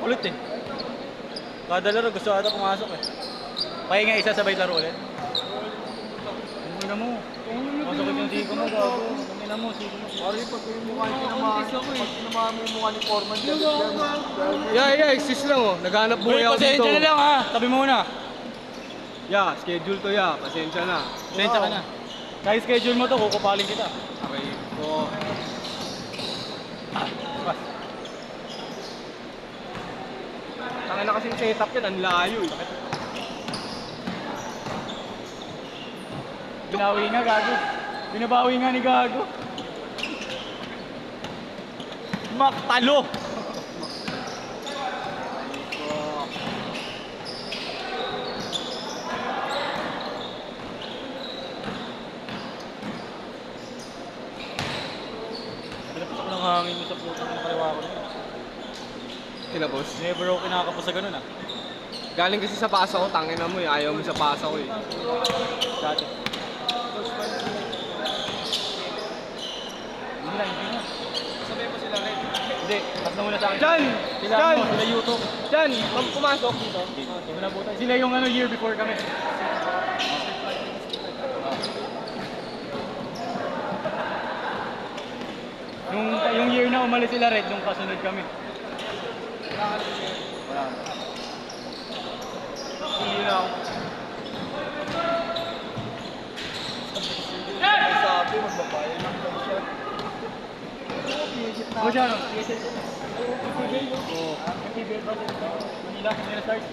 Ulit eh. Kada laro gusto ata pumasok eh. Pahinga isa sabay laro ulit. Ano mo? Masakit yung siko mo, gago. Ano mo, siko mo. Sorry, pag yung mukha yung tinamahan, pag tinamahan mo yung mukha ni Foreman, Yeah, excuse lang oh. Naghanap buhay ako dito. Pasensya na lang ha. Tabi mo muna. Yeah, schedule to ya. Pasensya na. Pasensya ka na. Kahit schedule mo to, kukupaling kita. Okay po. Pas. Tanga na kasing setup yan, ang layo eh. Binawi nga, gago. Binabawi nga ni gago. Maktalo! Pinapasok ng hangin mo sa puto ng kaliwa ko. Kinapos. Never ako kinakapos sa ganun ah. Galing kasi sa pasa ko, tangin na mo eh. Ayaw mo sa pasa ko eh. Dati. Hindi na, hindi na. Sabay mo sila rin. Hindi, pas na muna sa akin. Diyan! Sila Diyan! ano, sila YouTube. Diyan! Pumasok dito. Hindi mo nabutan. Sila yung ano, year before kami. Yung year na umalis sila Red, nung kasunod kami. Wala. Hindi na ako. sabi, magbabayan lang daw siya. Ano siya, no? Oo. Manila, Manila Stars.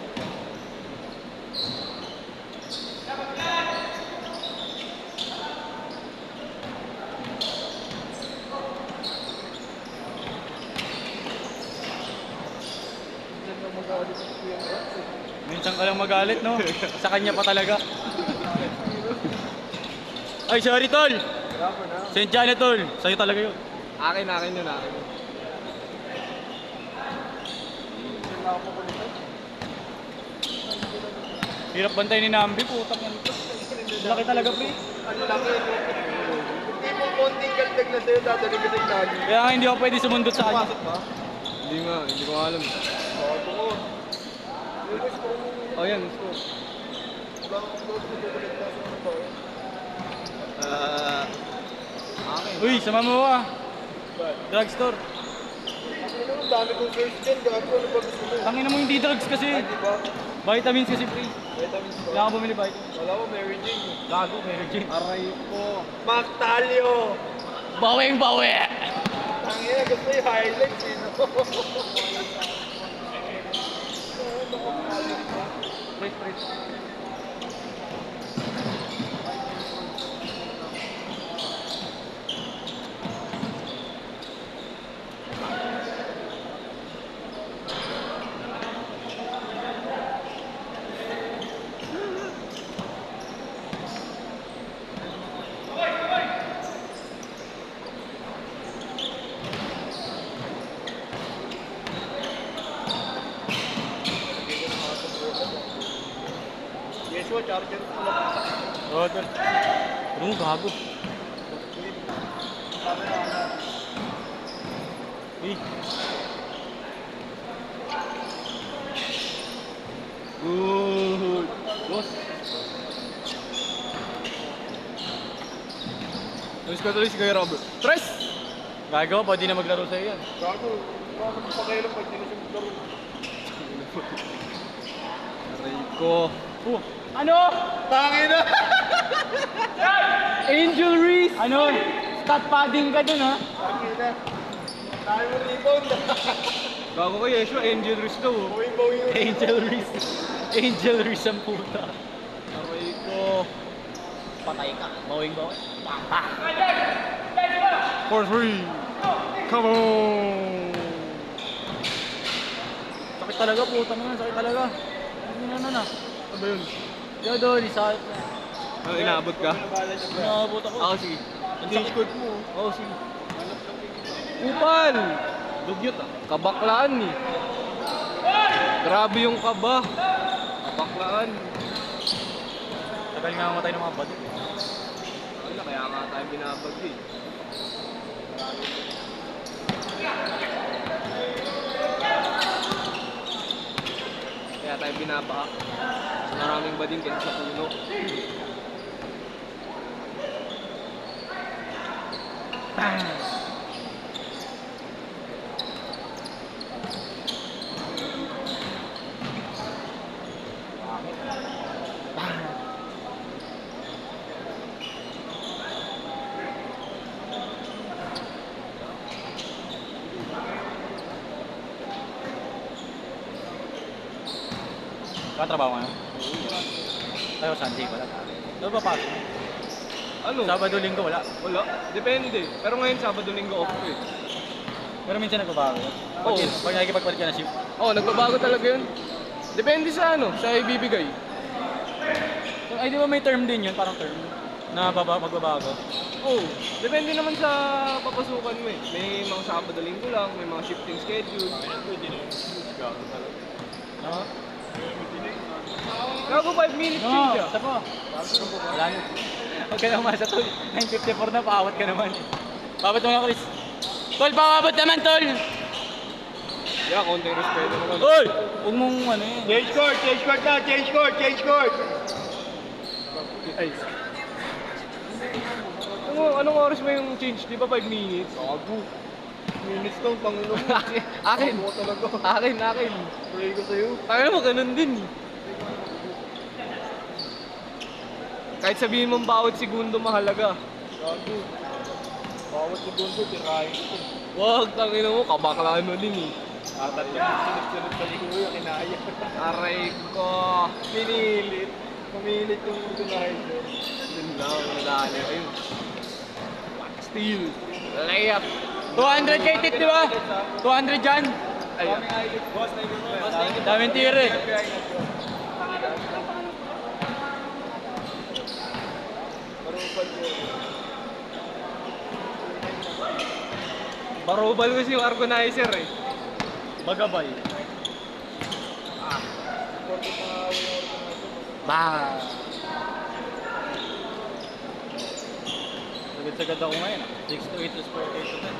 Minsan ka lang magalit, no? Sa kanya pa talaga. Ay, sorry, tol! Sensya na, tol. Sa'yo talaga yun. Akin yun, akin yun. Hirap bantay ni Nambi, putang yan. Laki talaga, pre. Ano lang yun? Hindi mo konting kaldag na sa'yo, dadaling ka sa ilalim. Kaya nga hindi ako pwede sumundot sa kanya. Pasok ba? Hindi ko alam. Oo, tungkol. Oh yan, let's go. Wala akong close na bubulit na sa ano ba? Akin. Uy, sama mo ah. Drugstore. Ano naman, dami kong search dyan, gago, ano ba gusto mo? Tangin na mo hindi drugs kasi. Ay, di ba? Vitamins kasi, pre. Vitamins ba? Kailangan bumili vitamins. Wala ko, Mary Jane. Gago, Mary Jane. Aray ko. Mactalio! Baweng bawe! Tangina, gusto yung highlights eh, no? Pre, pre. Yeshua, charger ko lang. Oo, tol. Ano, gago. Uy. Good. Boss. Tulis ko tulis kay Robert. Tres! Gago, pwede na maglaro sa'yo yan. Gago, bakit mo pakailan pag hindi na siya maglaro? Aray ko. Ano? Tangina! Angel Reese! Ano? Stat padding ka dun, ha? Tangina. Tayo mo rebound. Bago ko Yeshua, Angel Reese daw. Oh. Bawi-bawi yun. Angel Reese. Angel Reese ang puta. Aray ko. Patay ka. Bawing bawing. 4-3. Come on! Sakit talaga, puta naman. Sakit talaga. Ano na? Ano ba yun? Yo, doon. Sakit na. Ano, inaabot ka? Nakabot ako. Ako, sige. Ang sakit. Good mo. Oo, sige. Upal! Dugyot ah. Kabaklaan eh. Grabe yung kaba. Kabaklaan. Tagal nga matay ng mga bado. Wala, kaya nga tayo binabag eh. binabaha. Mas maraming ba din kaysa sa puno. Katrabaho ka na? Tayo Sunday pala. Ano ba pasok? Ano? Sabado, Linggo wala. Wala. Depende. Pero ngayon, Sabado, Linggo off ko eh. Pero minsan nagbabago. Oo. Pag nakikipagpalit ka na shift. Oo, nagbabago talaga yun. Depende sa ano, sa ibibigay. Ay, di ba may term din yun? Parang term na magbabago. Oo, depende naman sa papasukan mo eh. May mga Sabado, Linggo lang, may mga shifting schedule. No? Gago 5 minutes No, change ah. isa pa. Wala na. Huwag ka na umasa, tol. 9:54 na, paawat ka naman. Paawat mo nga, Chris. Tol, paawat naman, tol! Yeah, konting respeto naman. Tol! Huwag mong ano yun. Change court na, change court. Ay. Anong oras ba yung change? Di ba 5 minutes? Gago. Minutes lang, Panginoon mo. Akin. Ako talaga. Akin. Pray ko sa'yo. Tayo mo, ganun din eh. Kahit sabihin mong bawat segundo mahalaga. Gago. Bawat segundo, tirahin ko. Wag, tangina mo, kabaklaan mo din eh. Atat yung sunod-sunod sa kuya, kinaya. Aray ko. Pumilit yung organizer. Dun lang, nadali. Ayun. Steal. Layup. 200 kay Tit, di ba? 200 dyan. Ayun. Boss, na yun. Daming tira eh. Barobal kasi yung organizer eh. Bagabay. Bah. Sagad-sagad ako ngayon. 6 to 8 to 4 to 10.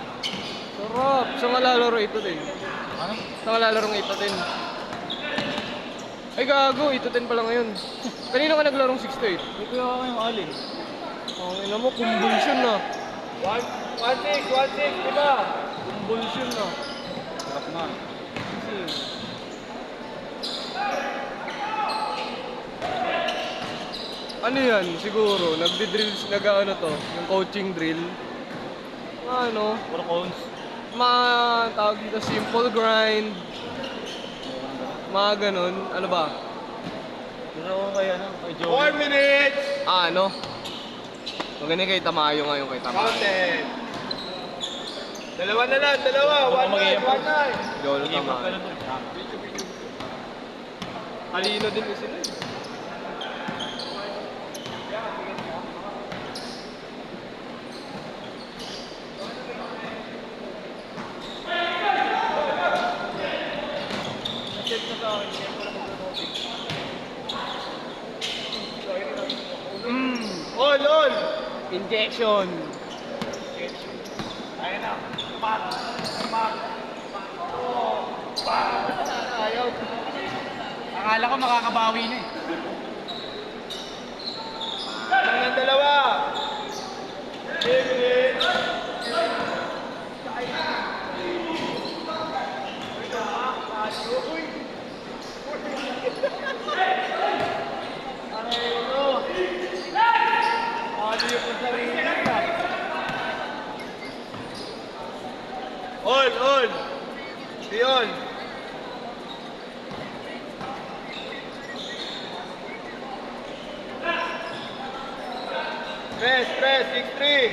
Sarap. Saan nga lalaro ito din? Ano? Saan nga lalaro ito din? Ay gago, ito 10 pa lang ngayon. Kanino ka naglarong 6 to 8? May kuya ka kayong alin. Ang ina mo, convulsion na. 1-6, di ba? Convulsion na. Sarap na. Ano yan? Siguro, nagdi-drills, nag-ano to, yung coaching drill. Ano, Puro cones. mga tawag dito, simple grind, mga ganun. Ano ba? Gusto ko kay ano, kay 4 Joey. minutes! Ano? Maganda kay Tamayo nga yung kay Tamayo. Counted. Dalawa na lang, dalawa. Huwag ka 1-9, mag-i-improve. 1-9. Yolo Mag-improve ka Tamayo. lang doon. Talino din kasi sila. All! Injection. Ayun na. Pak! Ayaw. Akala ko makakabawi na eh. Lang ng dalawa. 3 minutes. All! Diyon! Press, 6-3.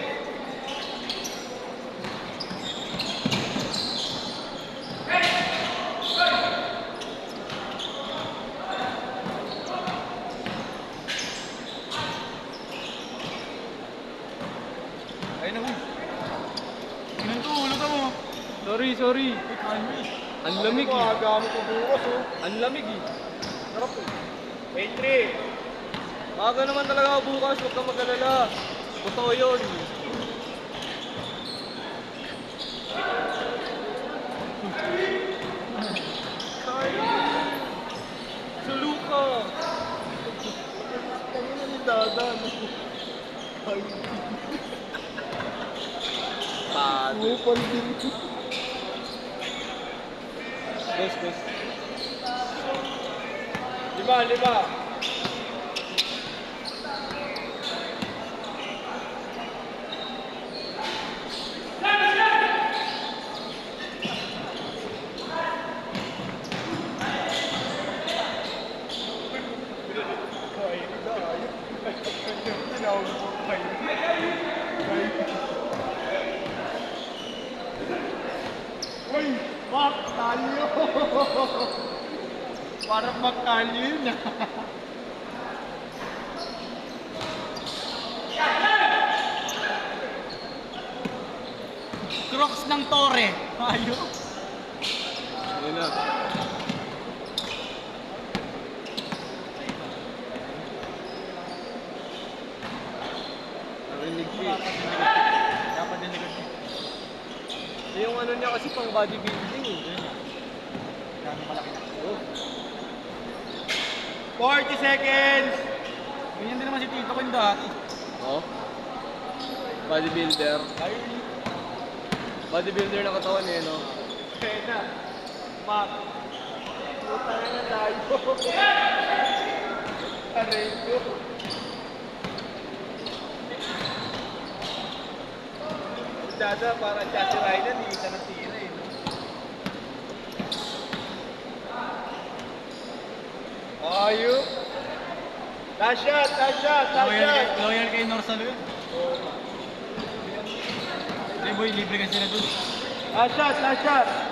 Ayun na, uy. Ganun to, ulo ka mo. Sorry. Ang lamig eh. Gamit ko bukas oh. Ang lamig eh. Sarap eh. 8-3. Maga naman talaga ako bukas, huwag kang mag-alala. Totoo yun. dadan. Ay, Pado. upal din. Bes. Lima. Uy, Mark, talyo. Parang magkalyo yun ah. Crocs ng Torre. Ayo. Yun na. Narinig siya. Dapat din likod niya. Yung ano niya kasi pang bodybuilding eh. Dami malaki na. Oh. 40 seconds. Ganyan din naman si Tito ko yung dati. Oh. Bodybuilder. Bodybuilder na katawan eh, no? Kaya na. Mark. Puta na tayo. Aray ko. Dada, parang Chassis Rider, hindi ka natira eh. Ayun. Last shot. Loyal kay Norsalo yun. Hey boy, libre kasi na doon. Last shot.